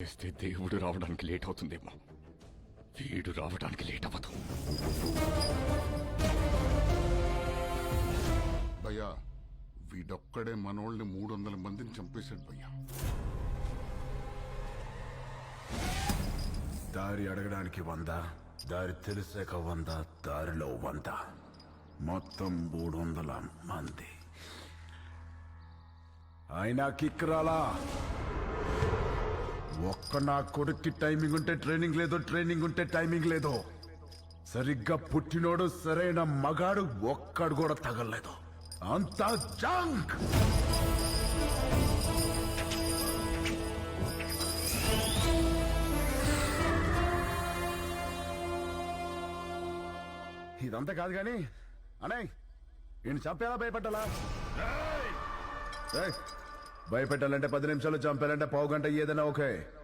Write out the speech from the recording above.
చేస్తే దేవుడు రావడానికి లేట్ అవుతుందేమో, వీడు రావడానికి లేట్ అవ్వదు. భయ్యా వీడొక్కడే మనోళ్ళని 300 మందిని చంపేశాడు భయ్యా. దారి అడగడానికి 100, దారి తెలిసాక 100, దారిలో 100, మొత్తం 300 మంది. అయినా కిక్ రాలా. ఒక్క నా కొడుక్కి టైమింగ్ ఉంటే ట్రైనింగ్ లేదు, ట్రైనింగ్ ఉంటే టైమింగ్ లేదు. సరిగ్గా పుట్టినోడు సరైన మగాడు ఒక్కడు కూడా తగలలేదు. అంతా జంక్. ఇదంతా కాదు గాని అనే ఈయన చంపేలా భయపెట్టాలా? భయపెట్టాలంటే 10 నిమిషాలు, చంపాలంటే పావు గంట, ఏదైనా ఓకే.